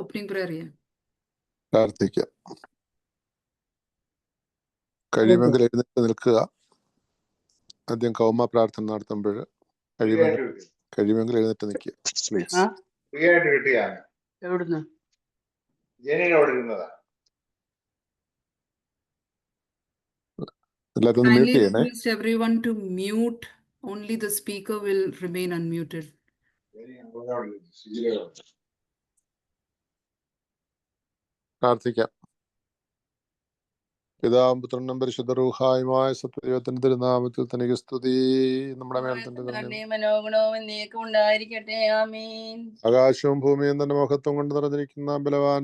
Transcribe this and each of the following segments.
Opening prayer ചെയ്യാം. പ്രാർത്ഥിക്കാം. കഴിയുമെങ്കിൽ എഴുന്നേറ്റ് നിൽക്കുക. ആദ്യം കൗമ പ്രാർത്ഥന നടത്തുമ്പോൾ കഴിയുമെങ്കിൽ എഴുന്നേറ്റ് നിൽക്കുക പ്ലീസ്. എല്ലാവരും മ്യൂട്ട് Kindly ചെയ്യണേ. request everyone to mute. Only the speaker will remain unmuted. പ്രാർത്ഥിക്കാം. പിതാവും പുത്രനും പരിശുദ്ധ റൂഹായുമായ സത്യദൈവത്തിന്റെ തിരുനാമത്തിൽ തനിക്ക് സ്തുതി. നമ്മുടെ മേൽ ആകാശവും ഭൂമിയും തന്റെ മഹത്വം കൊണ്ട് നിറഞ്ഞിരിക്കുന്ന ബലവാൻ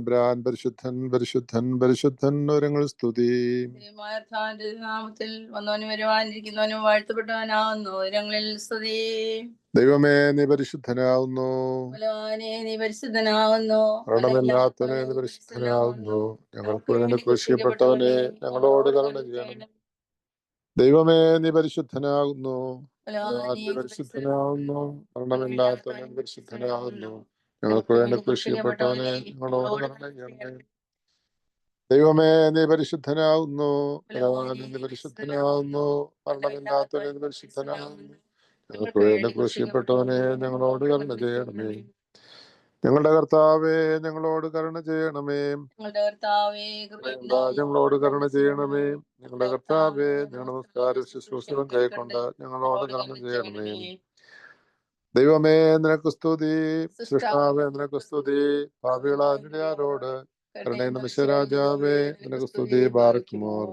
ബ്രാൻ പരിശുദ്ധൻ പരിശുദ്ധൻ പരിശുദ്ധൻ ഒരങ്ങൾ സ്തുതി. ദൈവമേ നീ പരിശുദ്ധനാവുന്നു, മരണമില്ലാത്തവനെ നീ പരിശുദ്ധനാവുന്നു. ഞങ്ങൾക്ക് വേണ്ടി ക്രൂശിക്കപ്പെട്ടവനെ ഞങ്ങളോട് കരുണ ചെയ്യണം. ദൈവമേ നീ പരിശുദ്ധനാകുന്നു, പരിശുദ്ധനാവുന്നു. മരണമില്ലാത്തവനെ പരിശുദ്ധനാകുന്നു. ഞങ്ങൾക്ക് വേണ്ടി ക്രൂശിക്കപ്പെട്ടവനെ ഞങ്ങളോട് കരുണ ചെയ്യണമേ. ദൈവമേ നീ പരിശുദ്ധനാകുന്നു, നീ പരിശുദ്ധനാകുന്നു. മരണമില്ലാത്തവനെ നീ പരിശുദ്ധനാകുന്നു. ഞങ്ങൾക്ക് വേണ്ടി ക്രൂശിക്കപ്പെട്ടവനെ ഞങ്ങളോട് കരുണ ചെയ്യണമേ. ഞങ്ങളുടെ കർത്താവേ ഞങ്ങളോട് കരുണ ചെയ്യണമേ. ഞങ്ങളോട് കരുണ ചെയ്യണമേ. ഞങ്ങളുടെ കർത്താവേ ഞങ്ങളുടെ നമസ്കാര ശുശ്രൂഷകളും കൈക്കൊണ്ട് ഞങ്ങളോട് കരുണ ചെയ്യണമേ. ദൈവമേ നിനക്ക് സ്തുതി, സൃഷ്ടാവേ നിനക്ക് സ്തുതി. പാപികളാരോട് കരുണയുടെ നിശ്ചയരാജാവേ നിനക്ക് സ്തുതി. ബാറക്കുമോർ.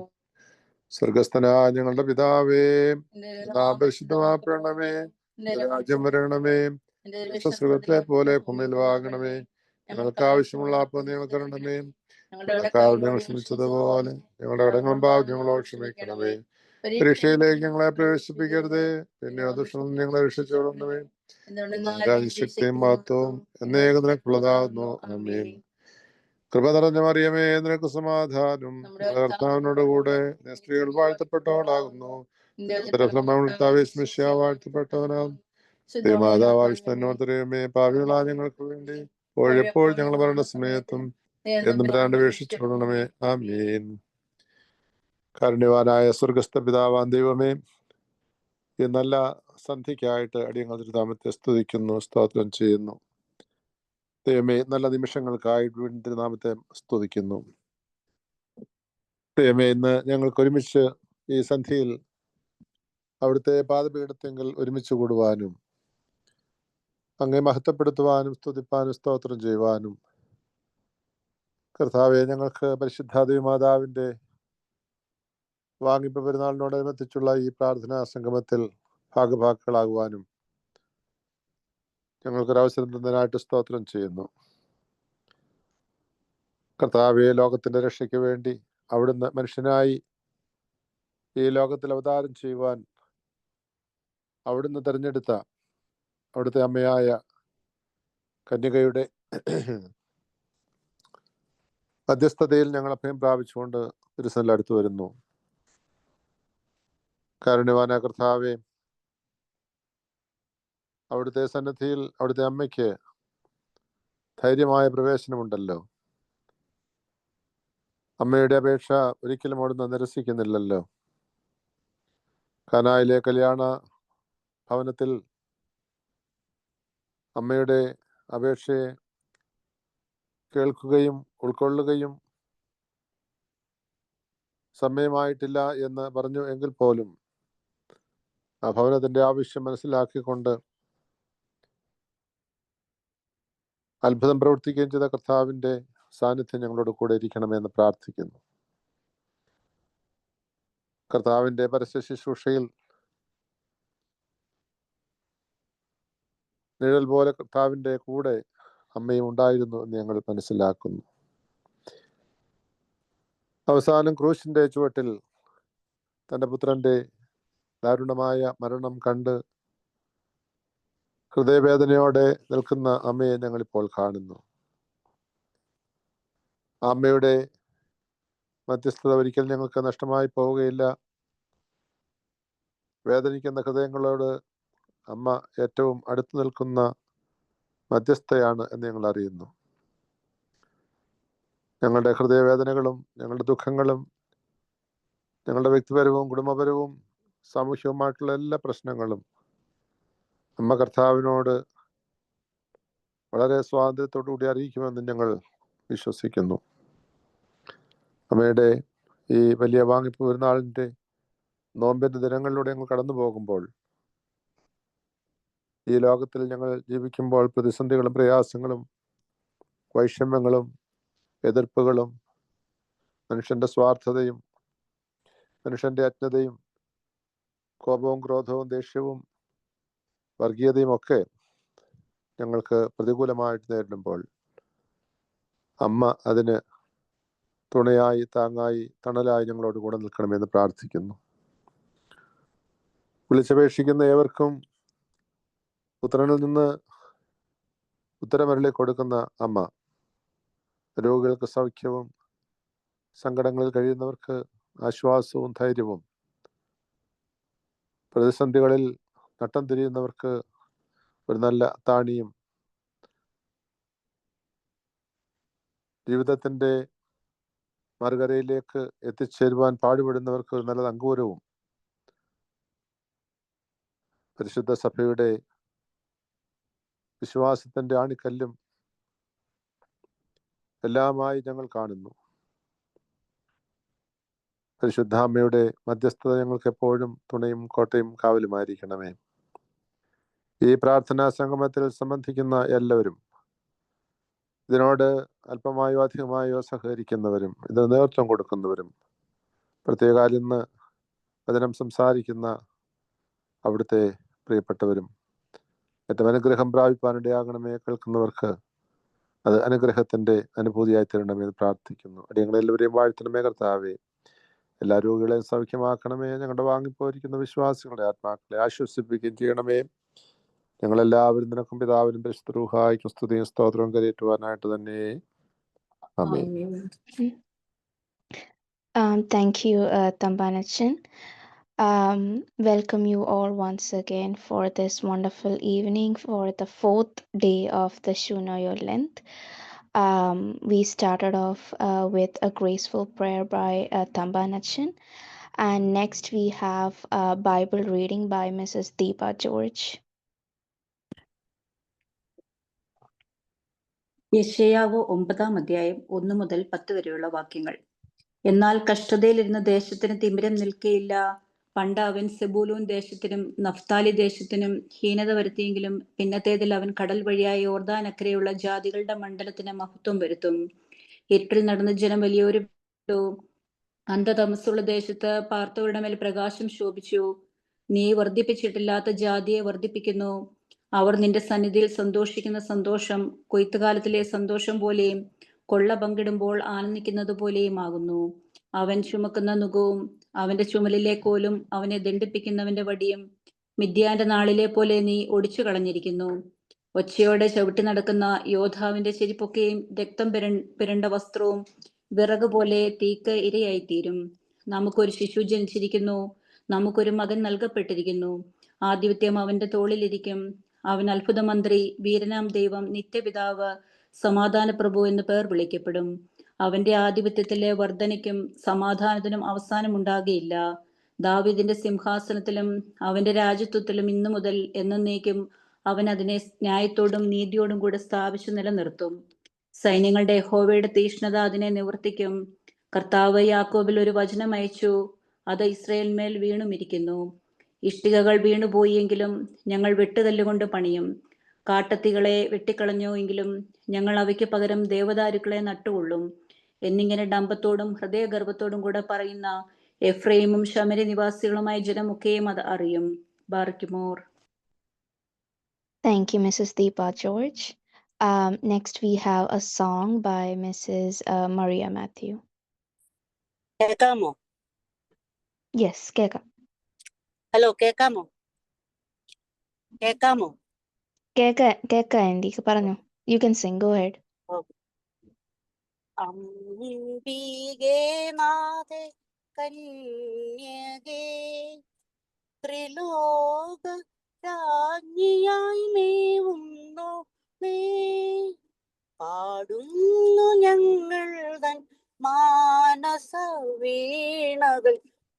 സ്വർഗസ്ഥനായ ഞങ്ങളുടെ പിതാവേ, പരിശുദ്ധമാക്കണമേ. രാജ്യം വരണമേ. സ്വർഗത്തെ പോലെ ഭൂമിയിൽ വാങ്ങണമേ. ഞങ്ങൾക്ക് ആവശ്യമുള്ള അപ്പം ഞങ്ങൾക്ക് തരണമേ. ഞങ്ങൾ ക്ഷമിച്ചതുപോലെ ഞങ്ങളുടെ കടങ്ങളും പാപം ഞങ്ങളോട് ക്ഷമിക്കണമേ. പരീക്ഷയിലേക്ക് ഞങ്ങളെ പ്രവേശിപ്പിക്കരുതേ, പിന്നെ ദുഷ്ടം ഞങ്ങളെ രക്ഷിച്ചുകൊള്ളണമേ. ശക്തിയും മഹത്വവും എന്നേകം നിനക്കുള്ളതാകുന്നു. ആമേൻ. കൃപ നിറഞ്ഞ മറിയമേ നിനക്ക് സമാധാനം. കർത്താവിനോട് കൂടെ സ്ത്രീകൾ വാഴ്ത്തപ്പെട്ടവളാകുന്നു. വാഴ്ത്തപ്പെട്ടവനാകുന്നു. മാതാവാവിഷ്ണോത്തരമേ പാപികളാ ഞങ്ങൾക്ക് വേണ്ടി എപ്പോൾ ഞങ്ങൾ പറയുന്ന സമയത്തും എന്നും അപേക്ഷിച്ചുകൊള്ളണമേ. ആമേൻ. കാരുണ്യവാനായ സ്വർഗസ്ഥ പിതാവാൻ ദൈവമേ, ഈ നല്ല സന്ധ്യയ്ക്കായിട്ട് അടിയങ്ങൾ തിരുനാമത്തെ സ്തുതിക്കുന്നു, സ്തോത്രം ചെയ്യുന്നു. ദൈവമേ നല്ല നിമിഷങ്ങൾക്കായി തിരുനാമത്തെ സ്തുതിക്കുന്നു. ദൈവമേ ഇന്ന് ഞങ്ങൾക്ക് ഒരുമിച്ച് ഈ സന്ധ്യയിൽ അവിടുത്തെ പാദപീഠത്തെങ്കിൽ ഒരുമിച്ച് കൂടുവാനും അങ്ങേ മഹത്വപ്പെടുത്തുവാനും സ്തുതിപ്പാനും സ്തോത്രം ചെയ്യുവാനും കർത്താവെ ഞങ്ങൾക്ക് പരിശുദ്ധ മാതാവിൻ്റെ വാങ്ങിപ്പ് പെരുന്നാളിനോടനുബന്ധിച്ചുള്ള ഈ പ്രാർത്ഥനാ സംഗമത്തിൽ ഭാഗഭാക്കുകളാകുവാനും ഞങ്ങൾക്കൊരവസരം തന്നതിനായിട്ട് സ്തോത്രം ചെയ്യുന്നു. കർത്താവെ ലോകത്തിൻ്റെ രക്ഷയ്ക്ക് വേണ്ടി അവിടുന്ന് മനുഷ്യനായി ഈ ലോകത്തിൽ അവതാരം ചെയ്യുവാൻ അവിടുന്ന് തിരഞ്ഞെടുത്ത അവിടുത്തെ അമ്മയായ കന്യകയുടെ മധ്യസ്ഥതയിൽ ഞങ്ങൾ അഭയം പ്രാപിച്ചുകൊണ്ട് തിരുസന്നിധിയിൽ അടുത്തു വരുന്നു. കാരുണ്യവാനായ കർത്താവെ, അവിടുത്തെ സന്നിധിയിൽ അവിടുത്തെ അമ്മയ്ക്ക് ധൈര്യമായ പ്രവേശനമുണ്ടല്ലോ. അമ്മയുടെ അപേക്ഷ ഒരിക്കലും അവിടുന്ന് നിരസിക്കുന്നില്ലല്ലോ. കാനായിലെ കല്യാണ ഭവനത്തിൽ അമ്മയുടെ അപേക്ഷയെ കേൾക്കുകയും ഉൾക്കൊള്ളുകയും സമയമായിട്ടില്ല എന്ന് പറഞ്ഞു എങ്കിൽ പോലും ആ ഭവനത്തിൻ്റെ ആവശ്യം മനസ്സിലാക്കിക്കൊണ്ട് അത്ഭുതം പ്രവർത്തിക്കുകയും ചെയ്ത കർത്താവിൻ്റെ സാന്നിധ്യം ഞങ്ങളോട് കൂടെ ഇരിക്കണമെന്ന് പ്രാർത്ഥിക്കുന്നു. കർത്താവിൻ്റെ പരസ്യ ശുശ്രൂഷയിൽ നിഴൽ പോലെ കർത്താവിൻ്റെ കൂടെ അമ്മയും ഉണ്ടായിരുന്നു എന്ന് ഞങ്ങൾ മനസ്സിലാക്കുന്നു. അവസാനം ക്രൂശിൻ്റെ ചുവട്ടിൽ തൻ്റെ പുത്രൻ്റെ ദാരുണമായ മരണം കണ്ട് ഹൃദയവേദനയോടെ നിൽക്കുന്ന അമ്മയെ ഞങ്ങളിപ്പോൾ കാണുന്നു. അമ്മയുടെ മധ്യസ്ഥത ഒരിക്കൽ ഞങ്ങൾക്ക് നഷ്ടമായി പോവുകയില്ല. വേദനിക്കുന്ന ഹൃദയങ്ങളോട് അമ്മ ഏറ്റവും അടുത്തു നിൽക്കുന്ന മധ്യസ്ഥയാണ് എന്ന് ഞങ്ങൾ അറിയുന്നു. ഞങ്ങളുടെ ഹൃദയവേദനകളും ഞങ്ങളുടെ ദുഃഖങ്ങളും ഞങ്ങളുടെ വ്യക്തിപരവും കുടുംബപരവും സാമൂഹികവുമായിട്ടുള്ള എല്ലാ പ്രശ്നങ്ങളും അമ്മ കർത്താവിനോട് വളരെ സ്വാതന്ത്ര്യത്തോടു കൂടി അറിയിക്കുമെന്ന് ഞങ്ങൾ വിശ്വസിക്കുന്നു. അമ്മയുടെ ഈ വലിയ വാങ്ങിപ്പ് പെരുന്നാളിൻ്റെ നോമ്പിൻ്റെ ദിനങ്ങളിലൂടെ ഞങ്ങൾ കടന്നു പോകുമ്പോൾ, ഈ ലോകത്തിൽ ഞങ്ങൾ ജീവിക്കുമ്പോൾ പ്രതിസന്ധികളും പ്രയാസങ്ങളും വൈഷമ്യങ്ങളും എതിർപ്പുകളും മനുഷ്യൻ്റെ സ്വാർത്ഥതയും മനുഷ്യൻ്റെ അജ്ഞതയും കോപവും ക്രോധവും ദേഷ്യവും വർഗീയതയും ഒക്കെ ഞങ്ങൾക്ക് പ്രതികൂലമായിട്ട് നേരിടുമ്പോൾ അമ്മ അതിന് തുണയായി, താങ്ങായി, തണലായി ഞങ്ങളോട് കൂടെ നിൽക്കണമെന്ന് പ്രാർത്ഥിക്കുന്നു. വിളിച്ചപേക്ഷിക്കുന്ന ഏവർക്കും പുത്രനിൽ നിന്ന് ഉത്തരമരളി കൊടുക്കുന്ന അമ്മ രോഗികൾക്ക് സൗഖ്യവും സങ്കടങ്ങളിൽ കഴിയുന്നവർക്ക് ആശ്വാസവും ധൈര്യവും പ്രതിസന്ധികളിൽ നട്ടം തിരിയുന്നവർക്ക് ഒരു നല്ല താണിയും ജീവിതത്തിൻ്റെ മറുകരയിലേക്ക് എത്തിച്ചേരുവാൻ പാടുപെടുന്നവർക്ക് ഒരു നല്ല അങ്കൂരവും പരിശുദ്ധ സഭയുടെ വിശ്വാസത്തിൻ്റെ ആണിക്കല്ലും എല്ലാമായി ഞങ്ങൾ കാണുന്നു. പരിശുദ്ധാമ്മയുടെ മധ്യസ്ഥത ഞങ്ങൾക്ക് എപ്പോഴും തുണയും കോട്ടയും കാവലുമായിരിക്കണമേ. ഈ പ്രാർത്ഥനാ സംഗമത്തിൽ സംബന്ധിക്കുന്ന എല്ലാവരും, ഇതിനോട് അല്പമായോ അധികമായോ സഹകരിക്കുന്നവരും ഇതിന് നേതൃത്വം കൊടുക്കുന്നവരും, പ്രത്യേക ഇന്ന് വചനം സംസാരിക്കുന്ന അവിടുത്തെ പ്രിയപ്പെട്ടവരും ഏറ്റവും അനുഗ്രഹം പ്രാപിപ്പാനിടയാകണമേ. കേൾക്കുന്നവർക്ക് അത് അനുഗ്രഹത്തിൻ്റെ അനുഭൂതിയായി തരണമേ പ്രാർത്ഥിക്കുന്നു. അടിയങ്ങളെല്ലാവരെയും വാഴ്ത്തണമേ കർത്താവേ. എല്ലാ രോഗികളെയും സൗഖ്യമാക്കണമേ. ഞങ്ങളുടെ വാങ്ങിപ്പോയിരിക്കുന്ന വിശ്വാസികളുടെ ആത്മാക്കളെ ആശ്വസിപ്പിക്കുകയും ചെയ്യണമേ. ഞങ്ങളെല്ലാവരും നിനക്കും പിതാവിനും പരിശുദ്ധ റൂഹായ്ക്കും സ്തുതിയും സ്തോത്രവും കരയേറ്റുവാനായിട്ട് തന്നെ. ആമേൻ. Thank you, Tambanachan. Welcome you all once again for this wonderful evening for the 4th day of the Shunoyo Lent. We started off with a graceful prayer by Tambanachan, and next we have a Bible reading by Mrs. Deepa George. യെശയ്യാവ് 9-ാം അധ്യായം 1 മുതൽ 10 വരെയുള്ള വാക്യങ്ങൾ. എന്നാൽ കഷ്ടതയിലിരുന്ന ദേശത്തിന് തിമിരം നിൽക്കയില്ല. പണ്ട് അവൻ സെബൂലൂൻ ദേശത്തിനും നഫ്താലി ദേശത്തിനും ഹീനത വരുത്തിയെങ്കിലും പിന്നത്തേതിൽ അവൻ കടൽ വഴിയായ യോർദാൻ അക്കരെയുള്ള ജാതികളുടെ മണ്ഡലത്തിന് മഹത്വം വരുത്തും. ഇരുട്ടിൽ നടന്ന ജനം വലിയൊരു അന്ധതമസ്സുള്ള ദേശത്ത് പാർത്തവരുടെ മേൽ പ്രകാശം ശോഭിച്ചു. നീ വർദ്ധിപ്പിച്ചിട്ടില്ലാത്ത ജാതിയെ വർദ്ധിപ്പിക്കുന്നു. അവർ നിന്റെ സന്നിധിയിൽ സന്തോഷിക്കുന്ന സന്തോഷം കൊയ്ത്തുകാലത്തിലെ സന്തോഷം പോലെയും കൊള്ള പങ്കിടുമ്പോൾ ആനന്ദിക്കുന്നത് പോലെയും ആകുന്നു. അവൻ ചുമക്കുന്ന നുകവും അവന്റെ ചുമലിലെ കോലും അവനെ ദണ്ഡിപ്പിക്കുന്നവന്റെ വടിയും മിദ്യാന്റെ നാളിലെ പോലെ നീ ഒടിച്ചു കളഞ്ഞിരിക്കുന്നു. ഒച്ചയോടെ ചവിട്ടി നടക്കുന്ന യോദ്ധാവിന്റെ ചെരിപ്പൊക്കെയും രക്തം പുരണ്ട വസ്ത്രവും വിറക് പോലെ തീക്ക് ഇരയായിത്തീരും. നമുക്കൊരു ശിശു ജനിച്ചിരിക്കുന്നു, നമുക്കൊരു മകൻ നൽകപ്പെട്ടിരിക്കുന്നു. ആധിപത്യം അവന്റെ തോളിലിരിക്കും. അവൻ അത്ഭുതമന്ത്രി, വീരനാം ദൈവം, നിത്യപിതാവ്, സമാധാന പ്രഭു എന്ന് പേർ വിളിക്കപ്പെടും. അവന്റെ ആധിപത്യത്തിലെ വർധനയ്ക്കും സമാധാനത്തിനും അവസാനമുണ്ടാകുകയില്ല. ദാവീദിന്റെ സിംഹാസനത്തിലും അവന്റെ രാജ്യത്വത്തിലും ഇന്നു മുതൽ എന്നേക്കും അവൻ അതിനെ ന്യായത്തോടും നീതിയോടും കൂടെ സ്ഥാപിച്ചു നിലനിർത്തും. സൈന്യങ്ങളുടെ യഹോവയുടെ തീഷ്ണത അതിനെ നിവർത്തിക്കും. കർത്താവ് യാക്കോബിൽ ഒരു വചനം അയച്ചു, അത് ഇസ്രായേലിന്മേൽ വീണുമിരിക്കുന്നു. ഇഷ്ടികകൾ വീണുപോയെങ്കിലും ഞങ്ങൾ വെട്ടുകല്ലുകൊണ്ട് പണിയും. കാട്ടത്തികളെ വെട്ടിക്കളഞ്ഞോ എങ്കിലും ഞങ്ങൾ അവയ്ക്ക് പകരം ദേവദാരുക്കളെ നട്ടുകൊള്ളും എന്നിങ്ങനെ ഡംബത്തോടും ഹൃദയഗർഭത്തോടും കൂടെ പറയുന്ന എഫ്രൈമും ശമരി നിവാസികളുമായ ജനമൊക്കെയും അത് അറിയും. ബാർക്കുമോർ. Thank you, Mrs. Deepa George. Next we have a song by Mrs. Maria Matthew. കേൾക്കാമോ? Yes, കേൾക്കാം. ഹലോ, കേൾക്കാമോ? കേൾക്കാമോ? കേൾക്കാം ആൻറ്റി, പറഞ്ഞു. You can sing, go ahead. അംബികേ നാഥേ കന്യകേ ത്രിലോക രാജ്ഞിയായി മേവുന്നു നീ പാടുന്നു ഞങ്ങൾ തൻ മാനസ വീണകൾ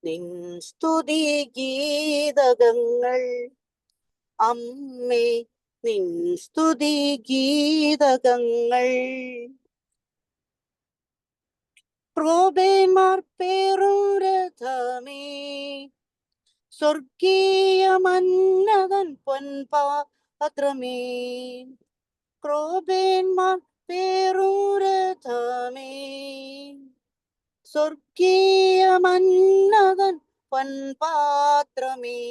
നിൻ സ്തുതി ഗീതകങ്ങൾ. അമ്മേ നിൻ സ്തുതി ഗീതകങ്ങൾ. ക്രോബേന്മാർ പേറും രഥമേ, സ്വർഗീയ മന്നതൻ പൊൻപാത്രമേ. ക്രോബേന്മാർ പേറും രഥമേ, സ്വർഗീയ മന്നതൻ പൊൻപാത്രമേ.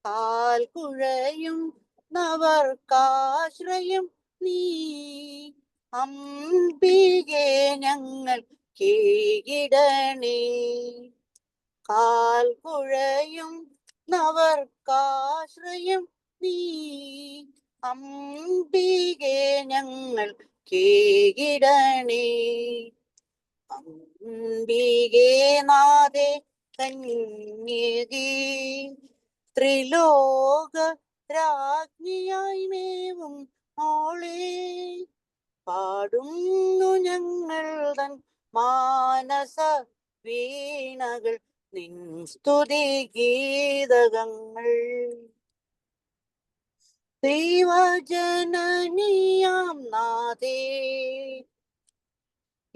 കാൽ കുഴയും നവർക്കാശ്രയം നീ, അംബികെ ഞങ്ങൾ കീഴടണേ. കാൽ കുഴയും നവർക്കാശ്രയം നീ, അംബികെ ഞങ്ങൾ കീഴടണേ. അംബികേ നാഥേ കന്യകേ, ത്രിലോക രാജ്ഞിയായി മേവും മോളെ, പാടുന്നു ഞങ്ങൾ തൻ മാനസ വീണകൾ നിൻ സ്തുതി ഗീതകങ്ങൾ. ദൈവജനനിയാം നാഥേ,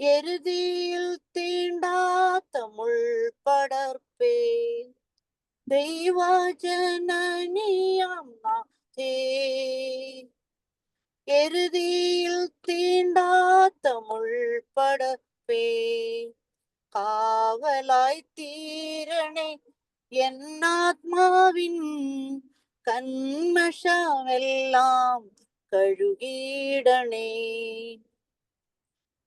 എരുതിയിൽ തീണ്ടാത്ത മുൾപടർപ്പേ. ദൈവജനനിയാം നാഥേ, എരുതിയിൽ തീണ്ടാത്ത മുൾപടർപ്പേ. കാവലായി തീരണേ എന്നാത്മാവിൻ കന്മഷമെല്ലാം കഴുകിയിടണേ.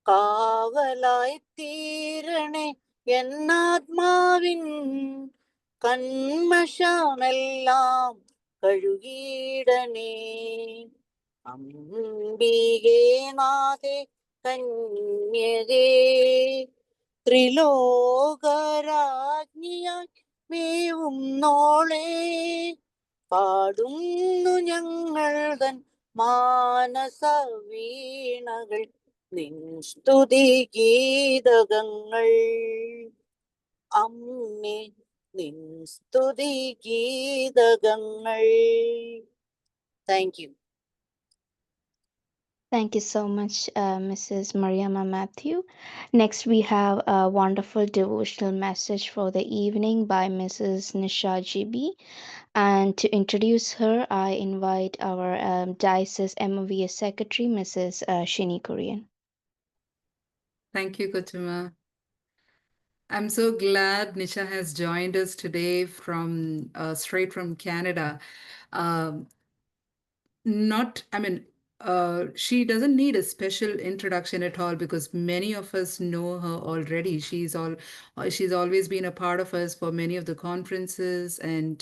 കാവലായി തീരണേ എന്നാത്മാവിൻ കന്മഷമെല്ലാം കഴുകിയിടണേ. അംബികേ നാഥേ കന്യകേ, ത്രിലോകരാജ്ഞിയായി മേവും നോളെ, പാടുന്നു ഞങ്ങൾ തൻ മാനസ വീണകൾ നിൻ സ്തുതി ഗീതകങ്ങൾ. അമ്മേ നിൻ സ്തുതി ഗീതകങ്ങൾ. Thank you. Thank you so much, Mrs. Mariama Matthew. Next, we have a wonderful devotional message for the evening by Mrs. Nisha GB. And to introduce her, I invite our Diocese MOVS Secretary, Mrs. Shini Korean. Thank you, Kotuma. I'm so glad Nisha has joined us today from straight from Canada. Um, she doesn't need a special introduction at all because many of us know her already. She's always been a part of us for many of the conferences, and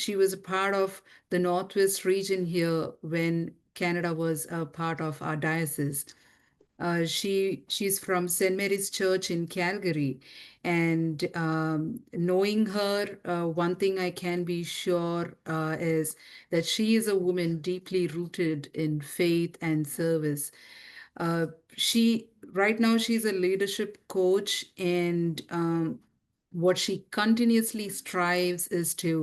she was a part of the Northwest region here when Canada was a part of our diocese. She's from St. Mary's Church in Calgary, and knowing her, one thing I can be sure is that she is a woman deeply rooted in faith and service. Right now she's a leadership coach, and what she continuously strives is to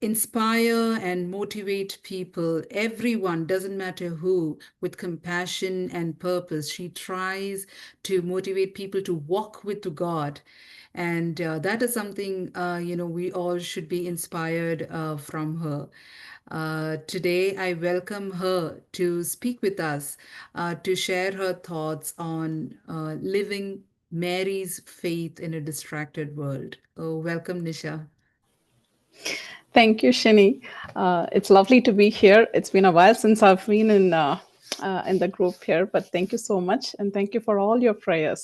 inspire and motivate people, everyone, doesn't matter who, with compassion and purpose. She tries to motivate people to walk with God. And that is something, we all should be inspired from her. Today, I welcome her to speak with us, to share her thoughts on living Mary's faith in a distracted world. Oh, welcome, Nisha. Thank you, Shini. It's lovely to be here. It's been a while since I've been in the group here, but thank you so much. And thank you for all your prayers.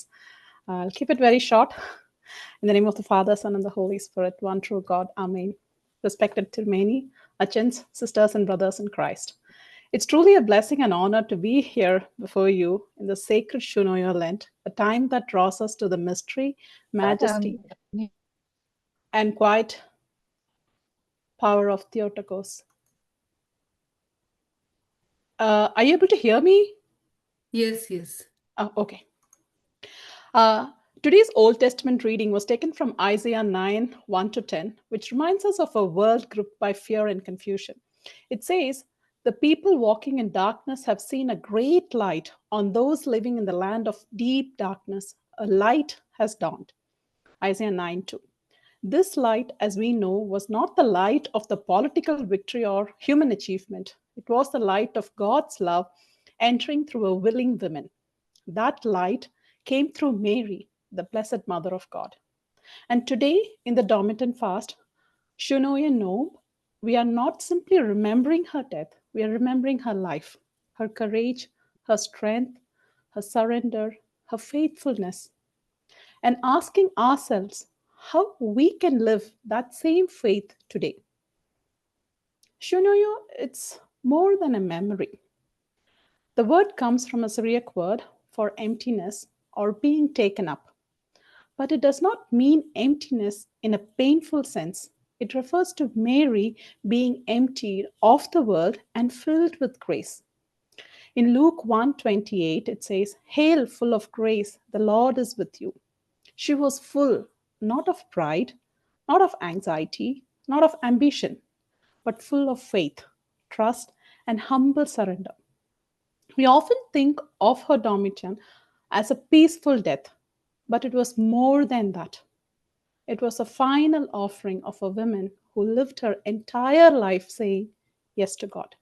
I'll keep it very short. In the name of the Father, Son, and the Holy Spirit, one true God. Amen. Respected Tirmeni, Achins, sisters and brothers in Christ. It's truly a blessing and honor to be here before you in the sacred Shunoyo Lent, a time that draws us to the mystery, majesty, and quiet power of Theotokos. Are you able to hear me? Yes, yes. Oh, okay. Today's Old Testament reading was taken from Isaiah 9, 1 to 10, which reminds us of a world gripped by fear and confusion. It says, "The people walking in darkness have seen a great light. On those living in the land of deep darkness, a light has dawned." Isaiah 9, 2. This light, as we know, was not the light of the political victory or human achievement. It was the light of God's love entering through a willing woman. That light came through Mary, the Blessed Mother of God. And today, in the Dominican fast, Shunoye Nob, we are not simply remembering her death, we are remembering her life, her courage, her strength, her surrender, her faithfulness, and asking ourselves how we can live that same faith today. Shunoyo, it's more than a memory. The word comes from a Syriac word for emptiness or being taken up. But it does not mean emptiness in a painful sense. It refers to Mary being emptied of the world and filled with grace. In Luke 1:28, it says, "Hail, full of grace, the Lord is with you." She was full, not of pride, not of anxiety, not of ambition, but full of faith, trust, and humble surrender. We often think of her Domitian as a peaceful death, but it was more than that. It was a final offering of a woman who lived her entire life saying yes to God.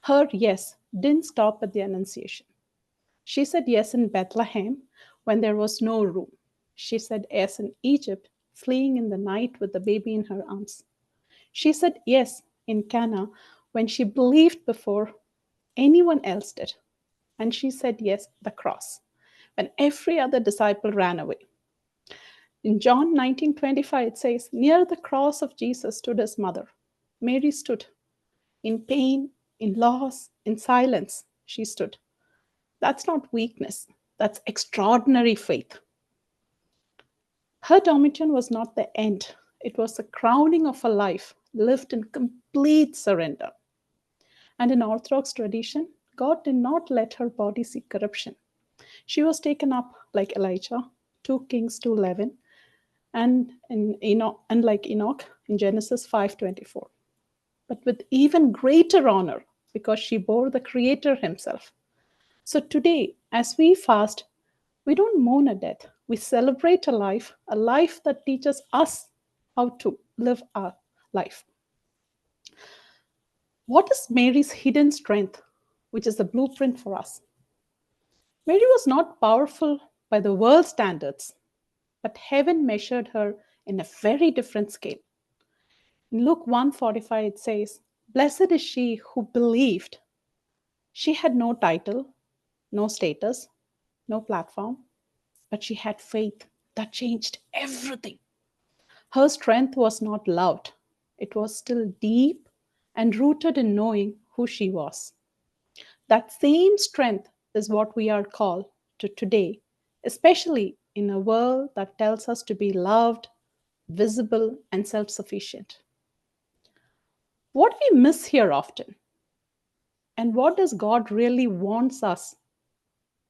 Her yes didn't stop at the Annunciation. She said yes in Bethlehem when there was no room. She said yes in Egypt, fleeing in the night with the baby in her arms. She said yes in Cana when she believed before anyone else did. And she said yes at the cross when every other disciple ran away. In John 19:25, it says, "Near the cross of Jesus stood his mother." Mary stood. In pain, in loss, in silence, she stood. That's not weakness. That's extraordinary faith. Her Domitian was not the end. It was the crowning of a life lived in complete surrender. And in Orthodox tradition, God did not let her body see corruption. She was taken up like Elijah, 2 Kings 2:11, and like Enoch in Genesis 5:24, but with even greater honor because she bore the Creator himself. So today, as we fast, we don't mourn a death. We celebrate a life that teaches us how to live our life. What is Mary's hidden strength, which is the blueprint for us? Mary was not powerful by the world standards, but heaven measured her in a very different scale. In Luke 1:45, it says, "Blessed is she who believed." She had no title, no status, no platform, but she had faith that changed everything. Her strength was not loud, it was still deep and rooted in knowing who she was. That same strength is what we are called to today, especially in a world that tells us to be loved, visible, and self sufficient. What we miss here often, and what does God really wants us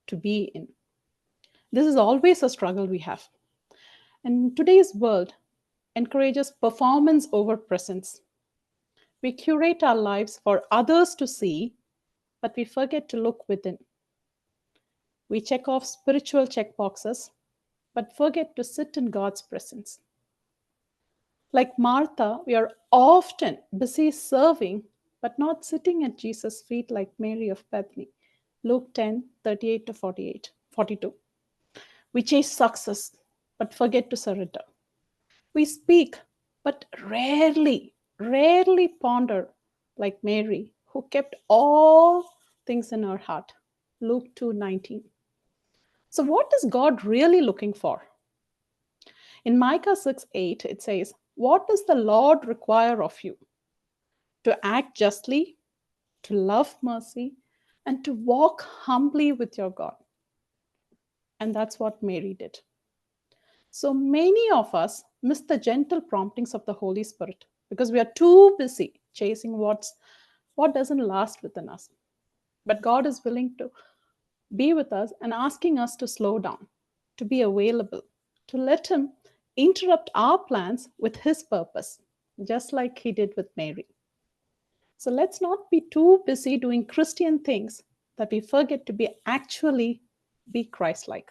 to be in? This is always a struggle we have. And today's world encourages performance over presence. We curate our lives for others to see, but we forget to look within. We check off spiritual checkboxes, but forget to sit in God's presence. Like Martha, we are often busy serving, but not sitting at Jesus' feet like Mary of Bethany. Luke 10:38 to 42. We chase success, but forget to surrender. We speak, but rarely ponder like Mary, who kept all things in her heart. Luke 2:19. So what is God really looking for? In Micah 6:8, it says, "What does the Lord require of you? To act justly, to love mercy, and to walk humbly with your God." And that's what Mary did. So many of us miss the gentle promptings of the Holy Spirit because we are too busy chasing what doesn't last within us. But God is willing to be with us and asking us to slow down, to be available, to let Him interrupt our plans with His purpose, just like He did with Mary. So let's not be too busy doing Christian things that we forget to actually be Christ-like.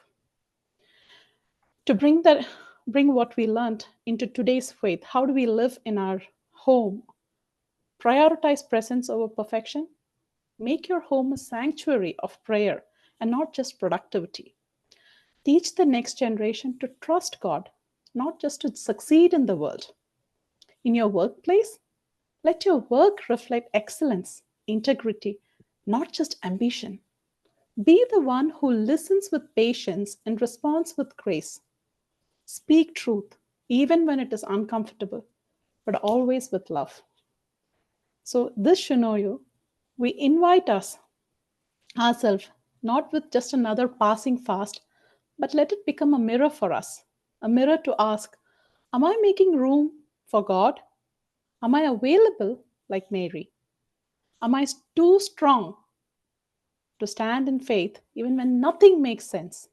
To bring what we learned into today's faith, how do we live in our home? Prioritize presence over perfection. Make your home a sanctuary of prayer and not just productivity. Teach the next generation to trust God, not just to succeed in the world. In your workplace, let your work reflect excellence, integrity, not just ambition. Be the one who listens with patience and responds with grace. Speak truth, even when it is uncomfortable, but always with love. So this Shinoyo, we invite ourselves, not with just another passing fast, but let it become a mirror for us, a mirror to ask, am I making room for God? Am I available like Mary? Am I too strong to stand in faith even when nothing makes sense?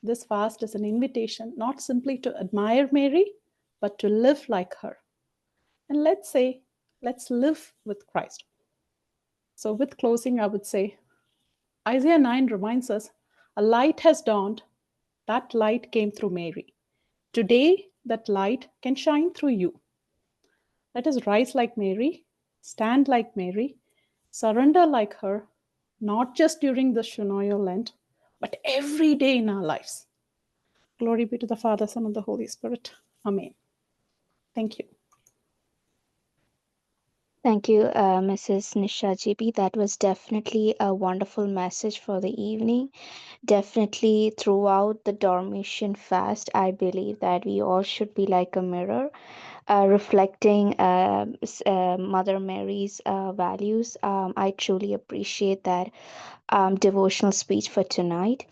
This fast is an invitation not simply to admire Mary, but to live like her. And let's live with Christ. So with closing, I would say, Isaiah 9 reminds us, a light has dawned. That light came through Mary. Today, that light can shine through you. Let us rise like Mary, stand like Mary, surrender like her, not just during the Shunoyo Lent, but every day in our lives. Glory be to the Father, Son, and the Holy Spirit. Amen. Thank you. Thank you, Mrs. Nisha GB. That was definitely a wonderful message for the evening. Definitely throughout the Dormition fast, I believe that we all should be like a mirror, reflecting Mother Mary's values. I truly appreciate that devotional speech for tonight.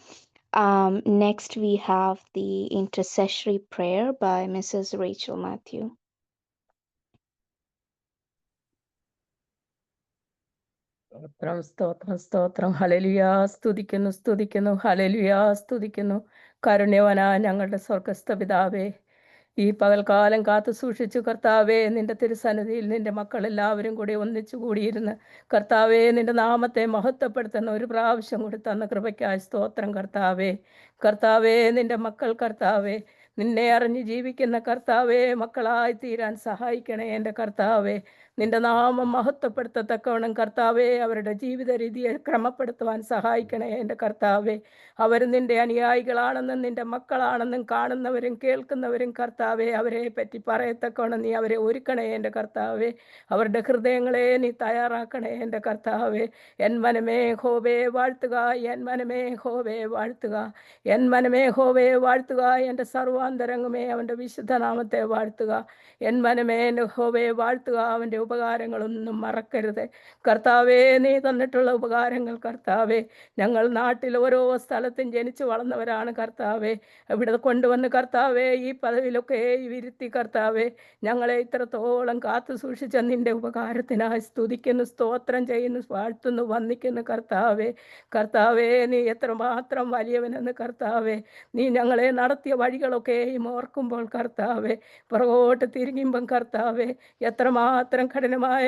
Next, we have the intercessory prayer by Mrs. Rachel Matthew. സ്തോത്രം hallelujah. സ്തുതിക്കുന്നു hallelujah. കാരുണ്യവാനാ ഞങ്ങളുടെ സ്വർഗസ്ഥ പിതാവേ, ഈ പകൽക്കാലം കാത്തു സൂക്ഷിച്ചു കർത്താവേ, നിന്റെ തിരുസന്നിധിയിൽ നിന്റെ മക്കളെല്ലാവരും കൂടി ഒന്നിച്ചു കൂടിയിരുന്ന് കർത്താവേ, നിന്റെ നാമത്തെ മഹത്വപ്പെടുത്തുന്ന ഒരു പ്രാവശ്യം കൂടി തന്ന കൃപയ്ക്കായി സ്തോത്രം കർത്താവേ. നിന്റെ മക്കൾ കർത്താവേ, നിന്നെ അറിഞ്ഞ് ജീവിക്കുന്ന കർത്താവേ, മക്കളായി തീരാൻ സഹായിക്കണേ എൻ്റെ കർത്താവേ. നിന്റെ നാമം മഹത്വപ്പെടുത്തത്തക്കവണ്ണം കർത്താവേ, അവരുടെ ജീവിത രീതിയെ ക്രമപ്പെടുത്തുവാൻ സഹായിക്കണേ എൻ്റെ കർത്താവേ. അവർ നിന്റെ അനുയായികളാണെന്നും നിന്റെ മക്കളാണെന്നും കാണുന്നവരും കേൾക്കുന്നവരും കർത്താവേ, അവരെ പറ്റി പറയത്തക്കവണ്ണം നീ അവരെ ഒരുക്കണേ എൻ്റെ കർത്താവേ. അവരുടെ ഹൃദയങ്ങളെ നീ തയ്യാറാക്കണേ എൻ്റെ കർത്താവേ. എൻ മനമേ ഹോവേ വാഴ്ത്തുക, എൻ മനമേ ഹോവേ വാഴ്ത്തുക, എൻ മനമേ ഹോവേ വാഴ്ത്തുക, എൻ്റെ സർവാന്തരംഗമേ അവൻ്റെ വിശുദ്ധ നാമത്തെ വാഴ്ത്തുക. എൻ മനമേ ഹോവേ വാഴ്ത്തുക, അവൻ്റെ ഉപകാരങ്ങളൊന്നും മറക്കരുത് കർത്താവേ. നീ തന്നിട്ടുള്ള ഉപകാരങ്ങൾ കർത്താവേ, ഞങ്ങൾ നാട്ടിൽ ഓരോ സ്ഥലത്തും ജനിച്ചു വളർന്നവരാണ് കർത്താവേ. ഇവിടെ കൊണ്ടുവന്ന് കർത്താവേ, ഈ പദവിയിലൊക്കെ വിരുത്തി കർത്താവേ, ഞങ്ങളെ ഇത്രത്തോളം കാത്തു സൂക്ഷിച്ച നിന്റെ ഉപകാരത്തിനായി സ്തുതിക്കുന്നു, സ്തോത്രം ചെയ്യുന്നു, വാഴ്ത്തുന്നു, വന്ദിക്കുന്നു കർത്താവേ. നീ എത്രമാത്രം വലിയവനെന്ന് കർത്താവേ. നീ ഞങ്ങളെ നടത്തിയ വഴികളൊക്കെയും ഓർക്കുമ്പോൾ കർത്താവേ, പുറകോട്ട് തിരിയുമ്പം കർത്താവേ, എത്രമാത്രം കഠിനമായ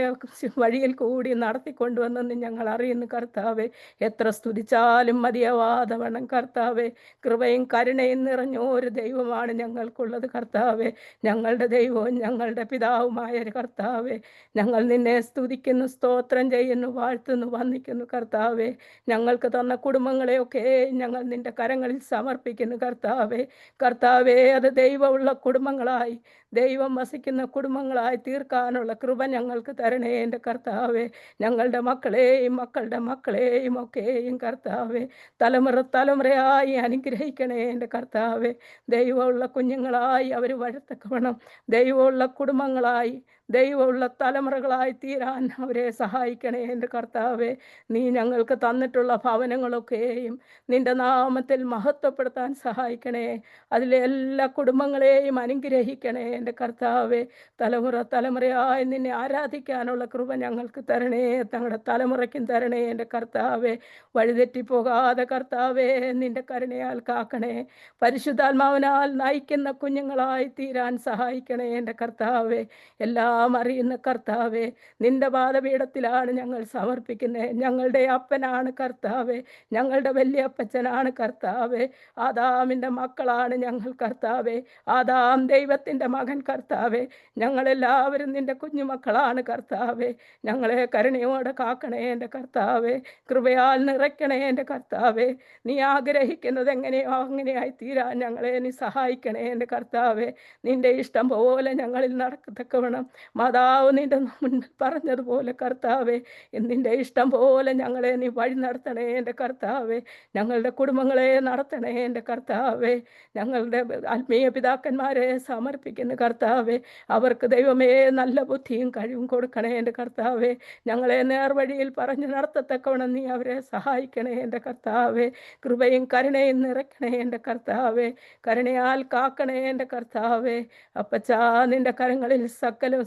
വഴിയിൽ കൂടി നടത്തിക്കൊണ്ടുവന്നെന്ന് ഞങ്ങൾ അറിയുന്നു കർത്താവേ. എത്ര സ്തുതിച്ചാലും മതിയാവാതെ വണ്ണം കർത്താവേ, കൃപയും കരുണയും നിറഞ്ഞ ഒരു ദൈവമാണ് ഞങ്ങൾക്കുള്ളത് കർത്താവേ. ഞങ്ങളുടെ ദൈവവും ഞങ്ങളുടെ പിതാവുമായ കർത്താവേ, ഞങ്ങൾ നിന്നെ സ്തുതിക്കുന്നു, സ്തോത്രം ചെയ്യുന്നു, വാഴ്ത്തുന്നു, വന്ദിക്കുന്നു കർത്താവേ. ഞങ്ങൾക്ക് തന്ന കുടുംബങ്ങളെയൊക്കെ ഞങ്ങൾ നിന്റെ കരങ്ങളിൽ സമർപ്പിക്കുന്നു കർത്താവേ. അത് ദൈവമുള്ള കുടുംബങ്ങളായി, ദൈവം വസിക്കുന്ന കുടുംബങ്ങളായി തീർക്കാനുള്ള കൃപ ഞങ്ങൾക്ക് തരണേ എൻ്റെ കർത്താവേ. ഞങ്ങളുടെ മക്കളെയും മക്കളുടെ മക്കളെയും ഒക്കെയും കർത്താവേ, തലമുറയായി അനുഗ്രഹിക്കണേ എൻ്റെ കർത്താവേ. ദൈവമുള്ള കുഞ്ഞുങ്ങളായി അവർ വഴത്തക്കവണ്ണം, ദൈവമുള്ള കുടുംബങ്ങളായി, ദൈവമുള്ള തലമുറകളായി തീരാൻ അവരെ സഹായിക്കണേ എൻ്റെ കർത്താവെ. നീ ഞങ്ങൾക്ക് തന്നിട്ടുള്ള ഭവനങ്ങളൊക്കെയും നിന്റെ നാമത്തിൽ മഹത്വപ്പെടുത്താൻ സഹായിക്കണേ. അതിലെ എല്ലാ കുടുംബങ്ങളെയും അനുഗ്രഹിക്കണേ എൻ്റെ കർത്താവെ. തലമുറയായി നിന്നെ ആരാധിക്കാനുള്ള കൃപ ഞങ്ങൾക്ക് തരണേ, ഞങ്ങളുടെ തലമുറയ്ക്കും തരണേ എൻ്റെ കർത്താവെ. വഴിതെറ്റിപ്പോകാതെ കർത്താവെ നിന്റെ കരുണയാൽ കാക്കണേ. പരിശുദ്ധാത്മാവിനാൽ നയിക്കുന്ന കുഞ്ഞുങ്ങളായി തീരാൻ സഹായിക്കണേ എൻ്റെ കർത്താവെ. എല്ലാം അറിയുന്ന കർത്താവെ, നിന്റെ പാദപീഠത്തിലാണ് ഞങ്ങൾ സമർപ്പിക്കുന്നത്. ഞങ്ങളുടെ അപ്പനാണ് കർത്താവെ, ഞങ്ങളുടെ വലിയപ്പച്ചനാണ് കർത്താവെ. ആദാമിൻ്റെ മക്കളാണ് ഞങ്ങൾ കർത്താവെ. ആദാം ദൈവത്തിൻ്റെ മകൻ കർത്താവെ. ഞങ്ങളെല്ലാവരും നിന്റെ കുഞ്ഞുമക്കളാണ് കർത്താവെ. ഞങ്ങളെ കരുണയോടെ കാക്കണേ എൻ്റെ കർത്താവെ. കൃപയാൽ നിറയ്ക്കണേ എൻ്റെ കർത്താവെ. നീ ആഗ്രഹിക്കുന്നത് എങ്ങനെയോ അങ്ങനെയായി തീരാൻ ഞങ്ങളെ നീ സഹായിക്കണേ എൻ്റെ കർത്താവെ. നിന്റെ ഇഷ്ടം പോലെ ഞങ്ങളിൽ നടക്കത്തക്കവണ്ണം മാതാവ് നിന്റെ മുന്നിൽ പറഞ്ഞതുപോലെ കർത്താവെ, നിന്റെ ഇഷ്ടം പോലെ ഞങ്ങളെ നീ വഴി നടത്തണേ എൻ്റെ കർത്താവെ. ഞങ്ങളുടെ കുടുംബങ്ങളെ നടത്തണേ എൻ്റെ കർത്താവെ. ഞങ്ങളുടെ ആത്മീയ പിതാക്കന്മാരെ സമർപ്പിക്കുന്ന കർത്താവെ, അവർക്ക് ദൈവമേ നല്ല ബുദ്ധിയും കഴിവും കൊടുക്കണേ എൻ്റെ കർത്താവെ. ഞങ്ങളെ നേർവഴിയിൽ പറഞ്ഞു നടത്തത്തക്കവണ്ണം നീ അവരെ സഹായിക്കണേ എൻ്റെ കർത്താവെ. കൃപയും കരുണയും നിറയ്ക്കണേ എൻ്റെ കർത്താവെ. കരുണയാൽ കാക്കണേ എൻ്റെ കർത്താവെ. അപ്പച്ചാ, നിന്റെ കരങ്ങളിൽ സകലവും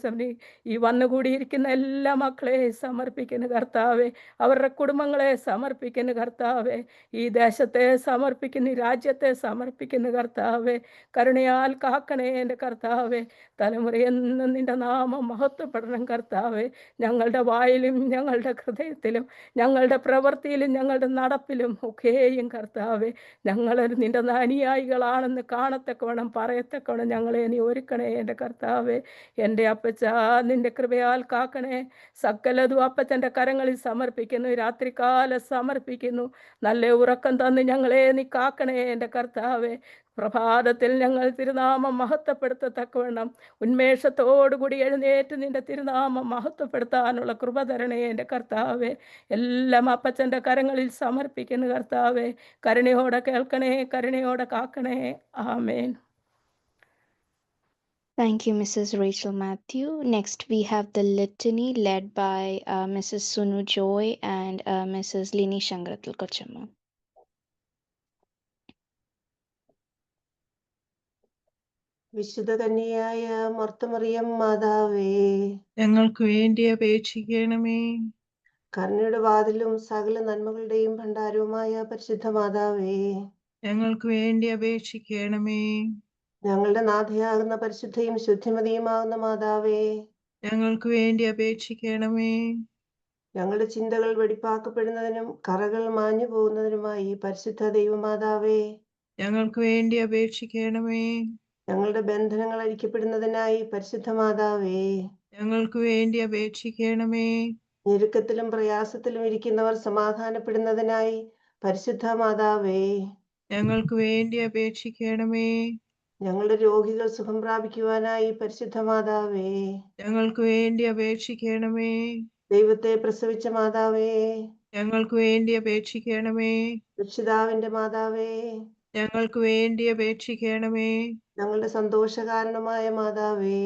ഈ വന്നുകൂടിയിരിക്കുന്ന എല്ലാ മക്കളെ സമർപ്പിക്കുന്ന കർത്താവെ. അവരുടെ കുടുംബങ്ങളെ സമർപ്പിക്കുന്ന കർത്താവെ. ഈ ദേശത്തെ സമർപ്പിക്കുന്ന, ഈ രാജ്യത്തെ സമർപ്പിക്കുന്ന കർത്താവെ. കരുണയാൽ കാക്കണേ എൻ്റെ കർത്താവെ. തലമുറയെന്നും നിന്റെ നാമം മഹത്വപ്പെടണം കർത്താവെ. ഞങ്ങളുടെ വായിലും ഞങ്ങളുടെ ഹൃദയത്തിലും ഞങ്ങളുടെ പ്രവൃത്തിയിലും ഞങ്ങളുടെ നടപ്പിലും ഒക്കെയും കർത്താവെ, ഞങ്ങൾ നിന്റെ അനുയായികളാണെന്ന് കാണത്തക്കവണ്ണം പറയത്തക്കവണ്ണം ഞങ്ങളെ നീ ഒരുക്കണേ എൻ്റെ കർത്താവെ. എൻ്റെ അപ്പച്ച, നിന്റെ കൃപയാൽ കാക്കണേ. സകലതും അപ്പച്ചൻ്റെ കരങ്ങളിൽ സമർപ്പിക്കുന്നു, രാത്രികാലം സമർപ്പിക്കുന്നു. നല്ല ഉറക്കം തന്ന് ഞങ്ങളെ നീ കാക്കണേ എൻ്റെ കർത്താവെ. പ്രഭാതത്തിൽ ഞങ്ങൾ തിരുനാമം മഹത്വപ്പെടുത്തത്തക്കവണ്ണം ഉന്മേഷത്തോടുകൂടി എഴുന്നേറ്റ് നിന്റെ തിരുനാമം മഹത്വപ്പെടുത്താനുള്ള കൃപ തരണേ എൻ്റെ കർത്താവെ. എല്ലാം അപ്പച്ചൻ്റെ കരങ്ങളിൽ സമർപ്പിക്കുന്നു കർത്താവെ. കരുണയോടെ കേൾക്കണേ, കരുണയോടെ കാക്കണേ. ആമേൻ. Thank you, Mrs. Rachel Matthew. Next, we have the litany led by Mrs. Sunu Joy and Mrs. Lini Shangratul Kochama. വിശുദ്ധ കന്യയായ മർത്തമറിയം മാതാവേ, ഞങ്ങൾക്ക് വേണ്ടി അപേക്ഷിക്കണമേ. കരുണയുടെ വാതിലും സകല നന്മകളുടെയും ഭണ്ഡാരവുമായ പരിശുദ്ധ മാതാവേ, ഞങ്ങൾക്ക് വേണ്ടി അപേക്ഷിക്കണമേ. ഞങ്ങളുടെ നാഥയാകുന്ന പരിശുദ്ധയും ശുദ്ധിമതിയുമാകുന്ന മാതാവേ, ഞങ്ങൾക്ക് വേണ്ടി അപേക്ഷിക്കണമേ. ഞങ്ങളുടെ ചിന്തകൾ വെടിപ്പാക്കപ്പെടുന്നതിനും കറകൾ മാഞ്ഞു പോകുന്നതിനുമായി പരിശുദ്ധ ദൈവമാതാവേ, ഞങ്ങൾക്ക് വേണ്ടി അപേക്ഷിക്കണമേ. ഞങ്ങളുടെ ബന്ധനങ്ങൾ അഴിക്കപ്പെടുന്നതിനായി പരിശുദ്ധ മാതാവേ, ഞങ്ങൾക്ക് വേണ്ടി അപേക്ഷിക്കണമേ. ഞെരുക്കത്തിലും പ്രയാസത്തിലും ഇരിക്കുന്നവർ സമാധാനപ്പെടുന്നതിനായി പരിശുദ്ധ മാതാവേ, ഞങ്ങൾക്ക് വേണ്ടി അപേക്ഷിക്കണമേ. ഞങ്ങളുടെ രോഗികൾ സുഖം പ്രാപിക്കുവാനായി പരിശുദ്ധ മാതാവേ, ഞങ്ങൾക്ക് വേണ്ടി അപേക്ഷിക്കണമേ. ദൈവത്തെ പ്രസവിച്ച മാതാവേ, ഞങ്ങൾക്ക് വേണ്ടി അപേക്ഷിക്കണമേ. രക്ഷിതാവിന്റെ മാതാവേ, ഞങ്ങൾക്ക് വേണ്ടി അപേക്ഷിക്കണമേ. ഞങ്ങളുടെ സന്തോഷകാരണമായ മാതാവേ,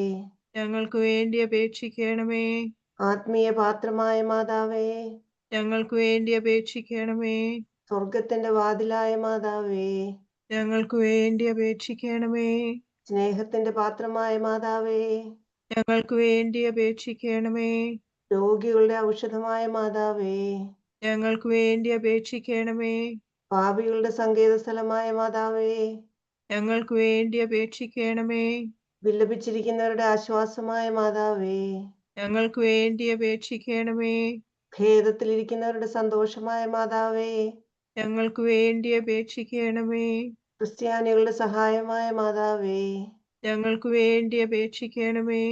ഞങ്ങൾക്ക് വേണ്ടി അപേക്ഷിക്കണമേ. ആത്മീയ പാത്രമായ മാതാവേ, ഞങ്ങൾക്ക് വേണ്ടി അപേക്ഷിക്കണമേ. സ്വർഗത്തിന്റെ വാതിലായ മാതാവേ, ഞങ്ങൾക്ക് വേണ്ടി അപേക്ഷിക്കണമേ. സ്നേഹത്തിന്റെ പാത്രമായ മാതാവേ, ഞങ്ങൾക്ക് വേണ്ടി അപേക്ഷിക്കണമേ. രോഗികളുടെ ഔഷധമായ മാതാവേ, ഞങ്ങൾക്ക് വേണ്ടി അപേക്ഷിക്കണമേ. പാപികളുടെ സങ്കേത സ്ഥലമായ മാതാവേ, ഞങ്ങൾക്ക് വേണ്ടി അപേക്ഷിക്കണമേ. വിലപിച്ചിരിക്കുന്നവരുടെ ആശ്വാസമായ മാതാവേ, ഞങ്ങൾക്ക് വേണ്ടി അപേക്ഷിക്കണമേ. ഖേദത്തിലിരിക്കുന്നവരുടെ സന്തോഷമായ മാതാവേ, ഞങ്ങൾക്ക് വേണ്ടി അപേക്ഷിക്കണമേ. ക്രിസ്ത്യാനികളുടെ സഹായമായ മാതാവേ, ഞങ്ങൾക്ക് വേണ്ടി അപേക്ഷിക്കണമേ.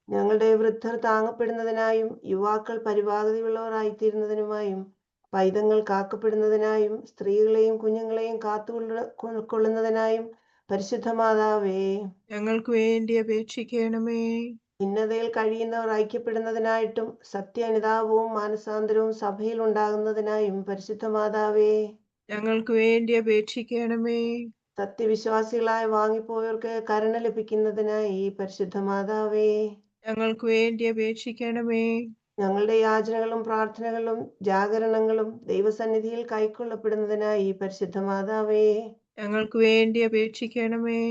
ഞങ്ങളുടെ വൃദ്ധർ താങ്ങപ്പെടുന്നതിനായും യുവാക്കൾ പരിപാകതയുള്ളവരായിത്തീരുന്നതിനുമായും പൈതങ്ങൾ കാക്കപ്പെടുന്നതിനായും സ്ത്രീകളെയും കുഞ്ഞുങ്ങളെയും കാത്തുകൊള്ളുന്നതിനായും പരിശുദ്ധ മാതാവേ, ഞങ്ങൾക്ക് വേണ്ടി അപേക്ഷിക്കണമേ. ഭിന്നതയിൽ കഴിയുന്നവർ ഐക്യപ്പെടുന്നതിനായിട്ടും സത്യാനുതാപവും മാനസാന്തരവും സഭയിൽ ഉണ്ടാകുന്നതിനായും പരിശുദ്ധ മാതാവേ, ഞങ്ങൾക്ക് വേണ്ടി അപേക്ഷിക്കണമേ. സത്യവിശ്വാസികളായി വാങ്ങിപ്പോയവർക്ക് കരുണ ലഭിക്കുന്നതിനായി പരിശുദ്ധ മാതാവേ, ഞങ്ങൾക്ക് വേണ്ടി അപേക്ഷിക്കണമേ. ഞങ്ങളുടെ യാചനകളും പ്രാർത്ഥനകളും ജാഗരണങ്ങളും ദൈവസന്നിധിയിൽ കൈക്കൊള്ളപ്പെടുന്നതിനായി ഈ പരിശുദ്ധ മാതാവേ, ഞങ്ങൾക്ക് വേണ്ടി അപേക്ഷിക്കണമേ.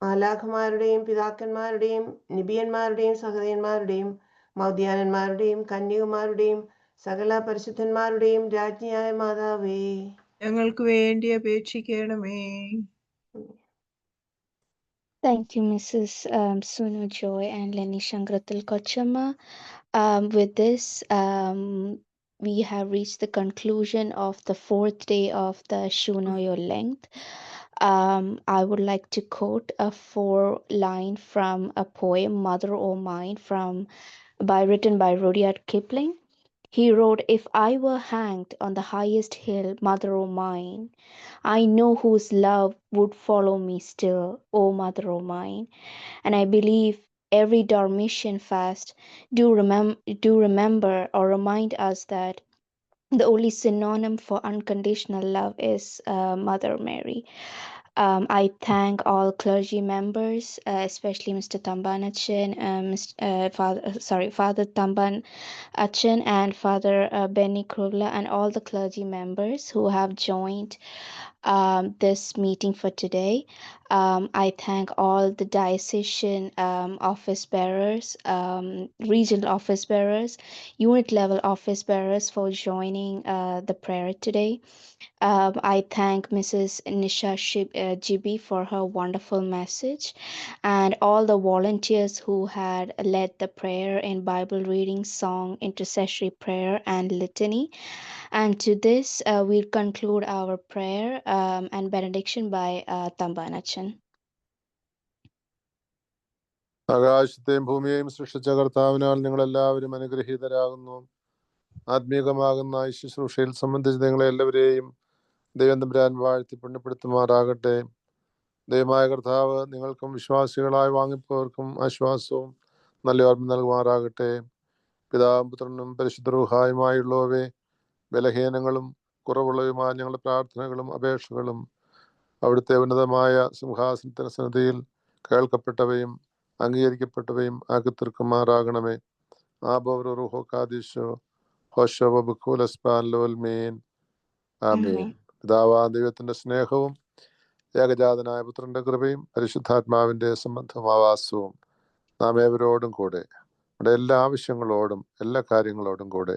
മാലാഖമാരുടെയും പിതാക്കന്മാരുടെയും നിബിയന്മാരുടെയും സഹോദയന്മാരുടെയും മൗദ്യാനന്മാരുടെയും കന്യകുമാരുടെയും സകല പരിശുദ്ധന്മാരുടെയും രാജ്ഞിയായ മാതാവേ, ഞങ്ങൾക്ക് വേണ്ടി അപേക്ഷിക്കണമേ. Thank you, Mrs. Sunu Joy and Lenny Shankratil Kochama. With this, we have reached the conclusion of the 4th day of the Shuno Your Length. I would like to quote a 4-line from a poem, Mother O' Mine, written by Rudyard Kipling. He wrote, "If I were hanged on the highest hill, mother o' mine, I know whose love would follow me still, O mother o' mine. And I believe every Dormition fast do remember or remind us that the only synonym for unconditional love is Mother Mary." I thank all clergy members, especially Mr. Tamban Achin, Father Tamban Achin and Father Benny Krugla, and all the clergy members who have joined this meeting for today. I thank all the diocesan office bearers, regional office bearers, unit level office bearers for joining the prayer today. I thank Mrs. Nisha Jibi for her wonderful message, and all the volunteers who had led the prayer in Bible reading, song, intercessory prayer, and litany. And to this, we'll conclude our prayer and benediction by Tambanachan. ആകാശത്തെയും ഭൂമിയെയും സൃഷ്ടിച്ച കർത്താവിനാൽ നിങ്ങളെല്ലാവരും അനുഗ്രഹീതരാകുന്നു. ആത്മീകമാകുന്ന ഈ ശുശ്രൂഷയിൽ സംബന്ധിച്ച് നിങ്ങളെ എല്ലാവരെയും ദൈവം തമ്പുരാൻ വാഴ്ത്തി പുണ്യപ്പെടുത്തുമാറാകട്ടെ. ദൈവമായ കർത്താവ് നിങ്ങൾക്കും വിശ്വാസികളായി വാങ്ങിപ്പോർക്കും ആശ്വാസവും നല്ല ഓർമ്മ നൽകുമാറാകട്ടെ. പിതാവും പുത്രനും പരിശുദ്ധ റൂഹായുമായുള്ളവയെ, ബലഹീനങ്ങളും കുറവുള്ളവയുമായ ഞങ്ങളുടെ പ്രാർത്ഥനകളും അപേക്ഷകളും അവിടുത്തെ ഉന്നതമായ സിംഹാസനത്തിന് സന്നിധിയിൽ കേൾക്കപ്പെട്ടവയും അംഗീകരിക്കപ്പെട്ടവയും ആക്കി തീർക്കുമാറാകണമേ. ആബോറൂഹോ കാദിശോ ഹോശോ ബുഖൂലസ്പാൻലോൽമീൻ ആമീൻ. പിതാവാ ദൈവത്തിന്റെ സ്നേഹവും ഏകജാതനായ പുത്രന്റെ കൃപയും പരിശുദ്ധാത്മാവിന്റെ സംബന്ധമാവാസവും നാം ഏവരോടും കൂടെ നമ്മുടെ എല്ലാ ആവശ്യങ്ങളോടും എല്ലാ കാര്യങ്ങളോടും കൂടെ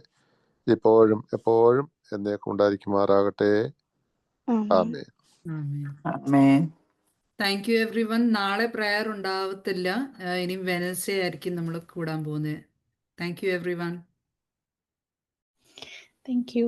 ഇപ്പോഴും എപ്പോഴും എന്നേക്കും ഉണ്ടായിരിക്കുമാറാകട്ടെ. ആമേൻ. ആമേൻ. Thank you everyone. നാളെ പ്രയർ ഉണ്ടാവത്തില്ല, ഇനി വെനസ്ഡേ ആയിരിക്കും നമ്മൾ കൂടാൻ പോകുന്നത്. Thank you everyone. Thank you.